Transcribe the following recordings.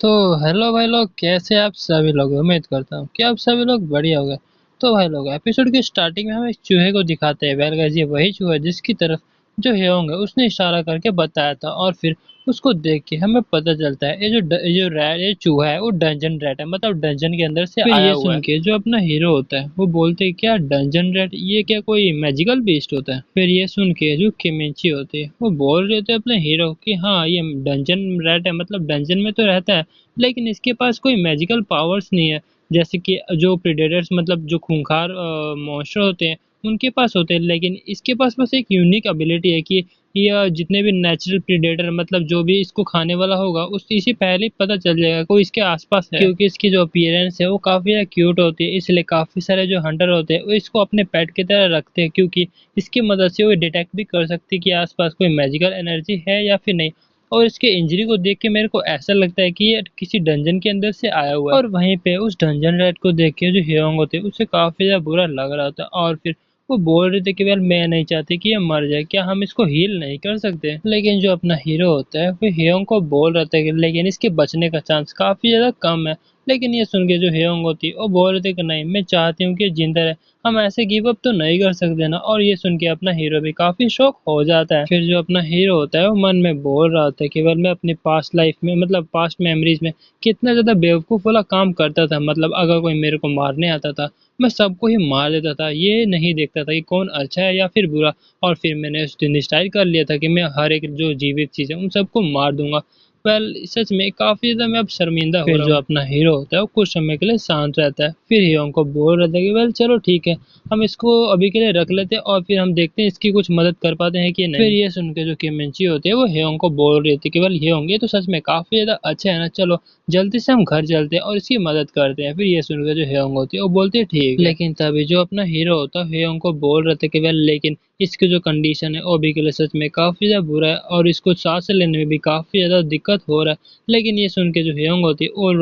तो हेलो भाई लोग, कैसे आप सभी लोग। उम्मीद करता हूँ कि आप सभी लोग बढ़िया होंगे। तो भाई लोग, एपिसोड की स्टार्टिंग में हम एक चूहे को दिखाते हैं। वेल गाइस, ये वही चूहा है जिसकी तरफ जो हेयोंग है उसने इशारा करके बताया था, और फिर उसको देख के हमें पता चलता है ये चूहा है वो डंजन रैट है, मतलब डंजन के अंदर से फिर आया ये हुआ है। सुन के जो अपना हीरो होता है वो बोलते हैं, क्या डंजन रैट, ये क्या कोई मैजिकल बीस्ट होता है। फिर ये सुन के जो किमिंची होती है वो बोल रहे थे अपने हीरो कि हाँ, ये डंजन रैट है, मतलब डंजन में तो रहता है, लेकिन इसके पास कोई मैजिकल पावर्स नहीं है। जैसे कि जो प्रेडेटर्स, मतलब जो खूंखार मॉन्स्टर होते हैं उनके पास होते हैं, लेकिन इसके पास बस एक यूनिक एबिलिटी है कि यह जितने भी नेचुरल प्रेडेटर, मतलब जो भी इसको खाने वाला होगा उस इसे पहले ही पता चल जाएगा कोई इसके आसपास है, क्योंकि इसकी जो अपीयरेंस है वो काफी ज्यादा क्यूट होती है। इसलिए काफी सारे जो हंटर होते हैं वो इसको अपने पेट की तरह रखते हैं, क्योंकि इसकी मदद से वो डिटेक्ट भी कर सकती है कि आसपास कोई मैजिकल एनर्जी है या फिर नहीं। और इसके इंजरी को देख के मेरे को ऐसा लगता है कि ये किसी डंजन के अंदर से आया हुआ है। और वहीं पे उस डंजन रैट को देख के जो ह्योंग होते उसे काफी ज्यादा बुरा लग रहा था, और फिर वो बोल रहे थे कि वेल, मैं नहीं चाहती कि ये मर जाए, क्या हम इसको हील नहीं कर सकते। लेकिन जो अपना हीरो होता है वो ह्योंग को बोल रहा था कि लेकिन इसके बचने का चांस काफी ज्यादा कम है। लेकिन ये सुन के जो ह्योंग होती है वो बोल रहे थे कि नहीं, मैं चाहती हूँ कि जिंदा रहे, हम ऐसे गिव अप तो नहीं कर सकते ना। और ये सुन के अपना हीरो भी काफी शौक हो जाता है। फिर जो अपना हीरो होता है वो मन में बोल रहा था कि वेल, मैं अपनी पास्ट लाइफ में, मतलब पास्ट मेमोरीज में कितना ज्यादा बेवकूफ वाला काम करता था। मतलब अगर कोई मेरे को मारने आता था मैं सबको ही मार देता था, ये नहीं देखता था कि कौन अच्छा है या फिर बुरा। और फिर मैंने उस दिन डिसाइड कर लिया था कि मैं हर एक जो जीवित चीज है उन सबको मार दूंगा। वेल, सच में काफी ज्यादा मैं अब शर्मिंदा हो रहा हूँ। फिर जो अपना हीरो होता है वो कुछ समय के लिए शांत रहता है, फिर हीरो को बोल रहा था कि वेल चलो ठीक है, हम इसको अभी के लिए रख लेते हैं और फिर हम देखते हैं इसकी कुछ मदद कर पाते हैं कि नहीं। फिर ये सुन के जो किमिंची होते हैं वो हेयोंग को बोल रहे थे कि वेल हेयोंग, ये तो सच में काफी ज्यादा अच्छा है ना, चलो जल्दी से हम घर चलते हैं और इसकी मदद करते हैं। फिर ये सुन के जो हेयोंग होती है वो बोलती है ठीक है। लेकिन तभी जो अपना हीरो होता है हेयोंग को बोल रहे थे कि वेल, लेकिन इसकी जो कंडीशन है वो अभी के लिए सच में काफी ज्यादा बुरा है और इसको सांस लेने में भी काफी ज्यादा दिक्कत हो रहा है। लेकिन ये सुन के जो हेयोंग होती है वो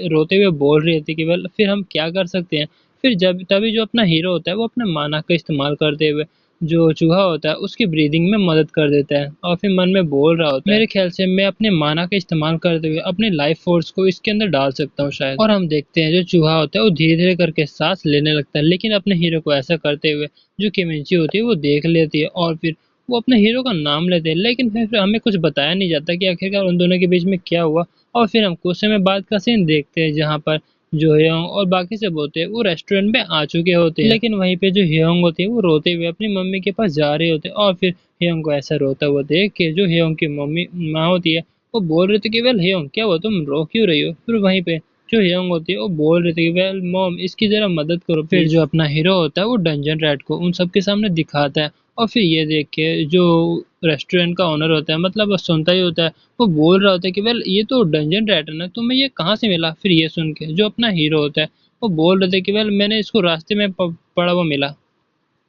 रोते हुए बोल रही थी कि वेल, फिर हम क्या कर सकते हैं। फिर जब तभी जो अपना हीरो होता है वो अपने माना का इस्तेमाल करते हुए जो चूहा होता है उसकी ब्रीदिंग में मदद कर देता है, और फिर मन में बोल रहा होता है मेरे ख्याल से मैं अपने माना का इस्तेमाल करते हुए अपने लाइफ फोर्स को इसके अंदर डाल सकता हूँ शायद। और हम देखते हैं जो चूहा होता है वो धीरे धीरे करके सांस लेने लगता है, लेकिन अपने हीरो को ऐसा करते हुए जो किमिंची होती है वो देख लेती है, और फिर वो अपने हीरो का नाम लेते हैं। लेकिन फिर हमें कुछ बताया नहीं जाता कि आखिरकार उन दोनों के बीच में क्या हुआ। और फिर हम कुछ समय बाद का सीन देखते हैं जहाँ पर जो ह्योंग और बाकी सब होते हैं वो रेस्टोरेंट में आ चुके होते हैं। लेकिन वहीं पे जो ह्योंग होती है वो रोते हुए अपनी मम्मी के पास जा रहे होते हैं, और फिर ह्योंग को ऐसा रोता हुआ देख के जो ह्योंग की मम्मी माँ होती है वो बोल रही थी कि वेल ह्योंग, क्या हुआ, तुम रो क्यों रही हो। फिर वहीं पे जो ह्योंग होती है वो बोल रही थी कि वेल मॉम, इसकी जरा मदद करो। फिर जो अपना हीरो होता है वो डंजन रैट को उन सबके सामने दिखाता है, और फिर ये देख के जो रेस्टोरेंट का ओनर होता है, मतलब वो सुनता ही होता है, वो बोल रहा होता है कि वेल, ये तो डंजन रैट है ना, तुम्हें ये कहाँ से मिला। फिर ये सुन के जो अपना हीरो होता है वो बोल रहे थे कि वेल, मैंने इसको रास्ते में पड़ा हुआ मिला।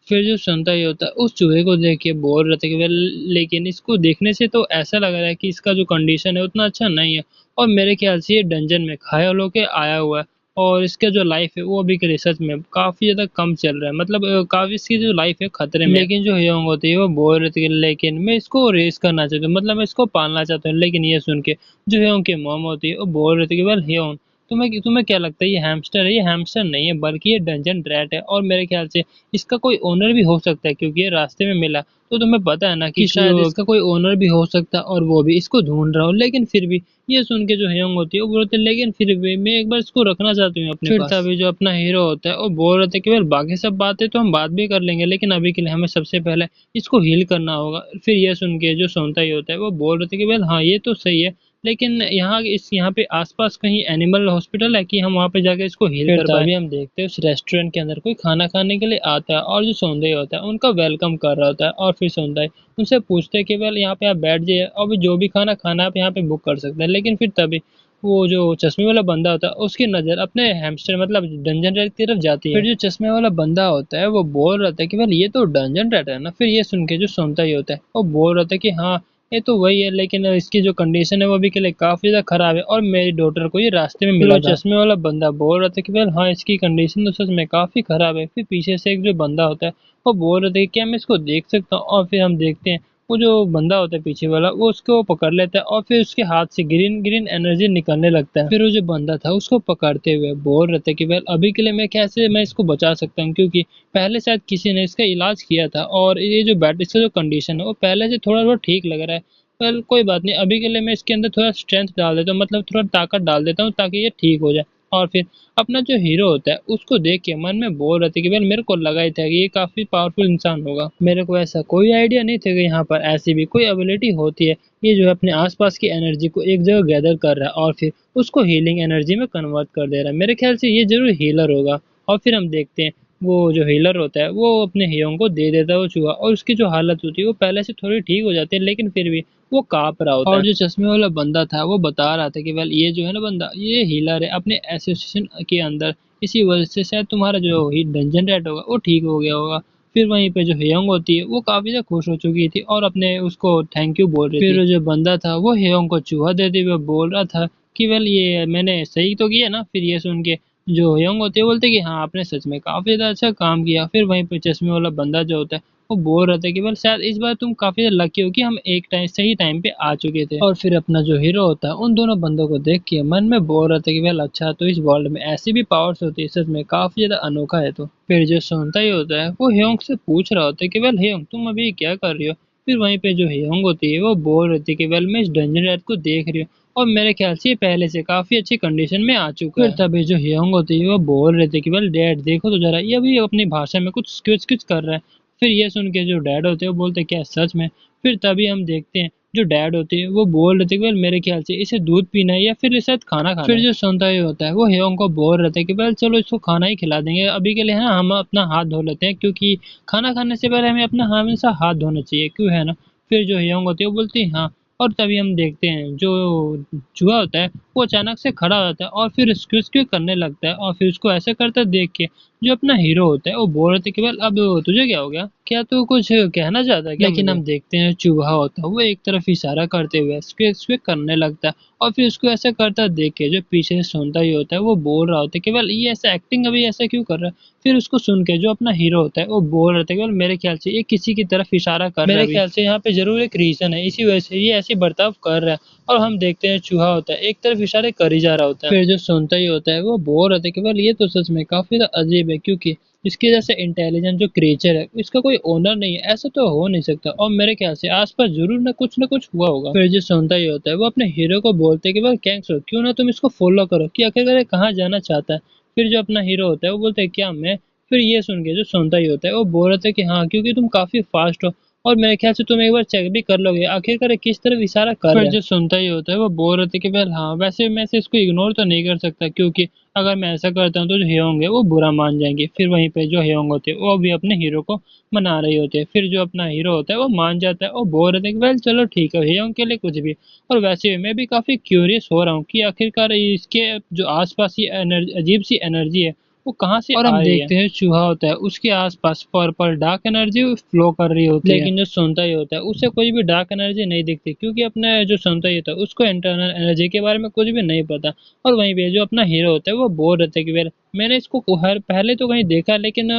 फिर जो सुनता ही होता है उस चूहे को देख के बोल रहे थे कि वेल, लेकिन इसको देखने से तो ऐसा लग रहा है कि इसका जो कंडीशन है उतना अच्छा नहीं है, और मेरे ख्याल से ये डंजन में घायल होके आया हुआ है, और इसका जो लाइफ है वो अभी के रिसर्च में काफी ज्यादा कम चल रहा है, मतलब काफी इसकी जो लाइफ है खतरे में। लेकिन जो ह्योंग होती है वो बोल रहे थे कि लेकिन मैं इसको रेस करना चाहता हूँ, मतलब मैं इसको पालना चाहता हूँ। लेकिन ये सुन के जो ह्योंग की मॉम होती है वो बोल रहे थे कि वेल ह्योंग, तुम्हें तुम्हें क्या लगता है ये हैमस्टर है। ये हैमस्टर नहीं है बल्कि ये डंजन रैट है, और मेरे ख्याल से इसका कोई ओनर भी हो सकता है, क्योंकि ये रास्ते में मिला। तो तुम्हें पता है ना कि शायद इसका कोई ओनर भी हो सकता है और वो भी इसको ढूंढ रहा हो। लेकिन फिर भी ये सुन के जो ह्योंग होती है वो बोलते हैं लेकिन फिर भी मैं एक बार इसको रखना चाहती हूँ अपने पास। फिर तभी जो अपना हीरो होता है वो बोल रहे थे कि वेल, बाकी सब बातें तो हम बात भी कर लेंगे, लेकिन अभी के लिए हमें सबसे पहले इसको हील करना होगा। फिर ये सुन के जो सोनता ही होता है वो बोल रहे थे कि वेल हाँ, ये तो सही है, लेकिन यहाँ पे आसपास कहीं एनिमल हॉस्पिटल है कि हम वहाँ पे जाके इसको हील कर पाए। तभी हम देखते हैं उस रेस्टोरेंट के अंदर कोई खाना खाने के लिए आता है, और जो सौंदर्य होता है उनका वेलकम कर रहा होता है, और फिर सौंदर्य उनसे पूछते हैं कि वेल, यहाँ पे आप बैठ जाइए और जो भी खाना खाना आप यहाँ पे बुक कर सकते हैं। लेकिन फिर तभी वो जो चश्मे वाला बंदा होता है उसकी नजर अपने हैमस्टर, मतलब डंजन रैट की तरफ जाती है। फिर जो चश्मे वाला बंदा होता है वो बोल रहा था कि वेल, ये तो डंजन रैट है ना। फिर ये सुन के जो सुनता ही होता है वो बोल रहा था कि हाँ, ये तो वही है, लेकिन इसकी जो कंडीशन है वो अभी के लिए काफी ज्यादा खराब है, और मेरी डॉटर को ये रास्ते में मिला था। चश्मे वाला बंदा बोल रहा था कि वेल हाँ, इसकी कंडीशन तो सच में काफी खराब है। फिर पीछे से एक जो बंदा होता है वो बोल रहे थे कि क्या मैं इसको देख सकता हूँ। और फिर हम देखते हैं वो जो बंदा होता है पीछे वाला वो उसको पकड़ लेता है और फिर उसके हाथ से ग्रीन ग्रीन एनर्जी निकलने लगता है। फिर वो जो बंदा था उसको पकड़ते हुए बोल रहे थे कि वेल अभी के लिए मैं इसको बचा सकता हूँ, क्योंकि पहले शायद किसी ने इसका इलाज किया था और ये जो बैट इसका जो कंडीशन है वो पहले से थोड़ा बहुत ठीक लग रहा है। वेल कोई बात नहीं, अभी के लिए मैं इसके अंदर थोड़ा स्ट्रेंथ डाल देता हूँ, मतलब थोड़ा ताकत डाल देता हूँ ताकि ये ठीक हो जाए। और फिर अपना जो हीरो होता है उसको देख के मन में बोल रहे थे कि वेल मेरे को लगा ही था कि ये काफी पावरफुल इंसान होगा। मेरे को ऐसा कोई आइडिया नहीं था कि यहाँ पर ऐसी भी कोई एबिलिटी होती है। ये जो है अपने आसपास की एनर्जी को एक जगह गैदर कर रहा है और फिर उसको हीलिंग एनर्जी में कन्वर्ट कर दे रहा है। मेरे ख्याल से ये जरूर हीलर होगा। और फिर हम देखते हैं वो जो हीलर होता है वो अपने हीरों को दे देता है वो चूहा, और उसकी जो हालत होती है वो पहले से थोड़ी ठीक हो जाती है, लेकिन फिर भी वो कांप रहा होता है। और जो चश्मे वाला बंदा था वो बता रहा था कि वेल ये जो है ना बंदा ये हीलर है अपने एसोसिएशन के अंदर, इसी वजह से शायद तुम्हारा जो डंजन रेट होगा वो ठीक हो गया होगा। फिर वहीं पे जो हेयोंग होती है वो काफी ज्यादा खुश हो चुकी थी और अपने उसको थैंक यू बोल रही थी। फिर जो बंदा था वो हेयोंग को चूहा देते हुए बोल रहा था कि वेल ये मैंने सही तो किया ना। फिर ये सुन के जो यंग होते हैं बोलते कि हाँ आपने सच में काफी ज्यादा अच्छा काम किया। फिर वहीं पे चश्मे वाला बंदा जो होता है वो बोल रहा था कि वेल शायद इस बार तुम काफी लकी हो कि हम एक टाइम सही टाइम पे आ चुके थे। और फिर अपना जो हीरो होता है उन दोनों बंदों को देख के मन में बोल रहा था कि वेल अच्छा तो इस वर्ल्ड में ऐसी भी पावर्स होती है, सच में काफी ज्यादा अनोखा है। तो फिर जो सुनता ही होता है वो हेयोंग से पूछ रहा होता है कि वेल हेयोंग तुम अभी क्या कर रही हो। फिर वहीं पे जो हेयोंग होती है वो बोल रही थी कि वेल मैं इस डंजन रैट को देख रही हूँ और मेरे ख्याल से ये पहले से काफी अच्छी कंडीशन में आ चुका है। फिर तभी जो हेयोंग होती है वो बोल रहे थे कि वेल डैड देखो तो जरा ये अभी अपनी भाषा में कुछ कुछ कुछ कर रहा है। फिर ये सुन के जो डैड होते हैं वो बोलते हैं क्या सच में। फिर तभी हम देखते हैं जो डैड होते हैं वो बोल रहे थे कि वेल मेरे ख्याल से इसे दूध पीना है या फिर इसे खाना खाना है। फिर जो सुनता ही होता है वो हेयोंग को बोल रहे थे कि वेल चलो इसको खाना ही खिला देंगे अभी के लिए, है ना हम अपना हाथ धो लेते हैं क्योंकि खाना खाने से पहले हमें अपना हमेशा हाथ धोना चाहिए, क्यों है ना। फिर जो हेयोंग होती है वो बोलती है हाँ। और तभी हम देखते हैं जो चूहा होता है वो अचानक से खड़ा हो जाता है और फिर स्क्यू करने लगता है और फिर उसको ऐसे करता देख के जो अपना हीरो होता है वो बोल रहे थे कि वेल अब तुझे क्या हो गया, क्या तू कुछ कहना चाहता है क्या। लेकिन हम देखते हैं चूहा होता है वो एक तरफ इशारा करते हुए स्क्यू करने लगता है और फिर उसको ऐसा करता देख के जो पीछे से सुनता ही होता है वो बोल रहा होता है कि वेल ये ऐसा एक्टिंग अभी ऐसा क्यों कर रहा है। फिर उसको सुन के जो अपना हीरो होता है वो बोल रहे थे कि वेल मेरे ख्याल से ये किसी की तरफ इशारा कर रहा है, मेरे ख्याल से यहाँ पे जरूर एक रीजन है, इसी वजह से ये ऐसी बर्ताव कर रहा है। और हम देखते हैं चूहा होता है एक तरफ इशारे कर ही जा रहा होता है। फिर जो सुनता ही होता है वो बोल रहा था कि वेल ये तो सच में काफी अजीब है, क्योंकि इसके जैसे इंटेलिजेंट जो क्रिएचर है इसका कोई ओनर नहीं है, ऐसा तो हो नहीं सकता और मेरे ख्याल से आसपास जरूर ना कुछ हुआ होगा। फिर जो सुनता ही होता है वो अपने हीरो को बोलते हैं कि वेल कैंक्स क्यों ना तुम इसको फॉलो करो कि आखिरकार ये कहाँ जाना चाहता है। फिर जो अपना हीरो होता है वो बोलता है क्या मैं। फिर ये सुन के जो सुनता ही होता है वो बोल रहा था कि हाँ क्योंकि तुम काफी फास्ट हो और मेरे ख्याल से तुम एक बार चेक भी कर लोगे आखिरकार ये किस तरफ इशारा कर रहा है। फिर जो सुनता ही होता है वो बोल रहे थे कि वेल हाँ वैसे मैं से इसको इग्नोर तो नहीं कर सकता, क्योंकि अगर मैं ऐसा करता हूँ तो जो हीरो होंगे वो बुरा मान जाएंगे। फिर वहीं पे जो हीरो होते हैं वो भी अपने हीरो को मना रही होते हैं। फिर जो अपना हीरो होता है वो मान जाता है और बोल रहे थे कि वेल चलो ठीक है हीरो के लिए कुछ भी। और वैसे मैं भी काफी क्यूरियस हो रहा हूँ कि आखिरकार इसके जो आसपास ये अजीब सी एनर्जी है वो कहाँ से और हम देखते हैं चूहा होता है उसके आसपास पर्पल डार्क एनर्जी फ्लो कर रही होती है, लेकिन जो सुनता ही होता है उसे कोई भी डार्क एनर्जी नहीं दिखती, क्योंकि अपने जो सुनता ही होता है उसको इंटरनल एनर्जी के बारे में कुछ भी नहीं पता। और वहीं पे जो अपना हीरो होता है वो बोल रहे थे कि वेल मैंने इसको हर पहले तो कहीं देखा लेकिन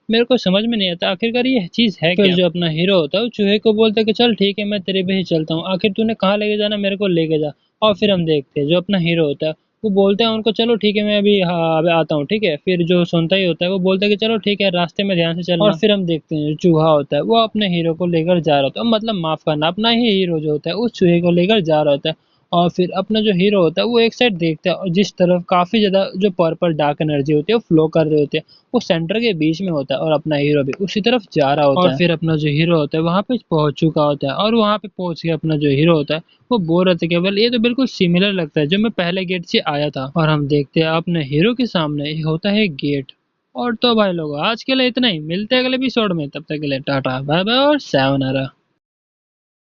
मेरे को समझ में नहीं आता आखिरकार ये चीज है क्या। फिर जो अपना हीरो होता है वो चूहे को बोलता है कि चल ठीक है मैं तेरे पे ही चलता हूँ, आखिर तूने कहाँ लेके जाना मेरे को लेके जा। और फिर हम देखते हैं जो अपना हीरो होता है वो बोलते हैं उनको चलो ठीक है मैं अभी हाँ अभी आता हूँ ठीक है। फिर जो सुनता ही होता है वो बोलता है कि चलो ठीक है रास्ते में ध्यान से चलना। और फिर हम देखते हैं जो चूहा होता है वो अपने हीरो को लेकर जा रहा होता है, मतलब माफ करना अपना ही हीरो जो होता है उस चूहे को लेकर जा रहा होता है। और फिर अपना जो हीरो होता है वो एक साइड देखता है और जिस तरफ काफी ज्यादा जो पर्पल डार्क एनर्जी होती है वो फ्लो कर रहे होते हैं वो सेंटर के बीच में होता है और अपना हीरो भी उसी तरफ जा रहा होता है। और फिर अपना जो हीरो होता है वहां पे पहुंच चुका होता है और वहां पे पहुंच के अपना जो हीरो होता है वो बोल रहे थे केवल ये तो बिल्कुल सिमिलर लगता है जो मैं पहले गेट से आया था। और हम देखते हैं अपने हीरो के सामने होता है गेट। और तो भाई लोग आज के लिए इतना ही, मिलते हैं अगले एपिसोड में, तब तक के लिए टाटा बाय बाय और सायोनारा।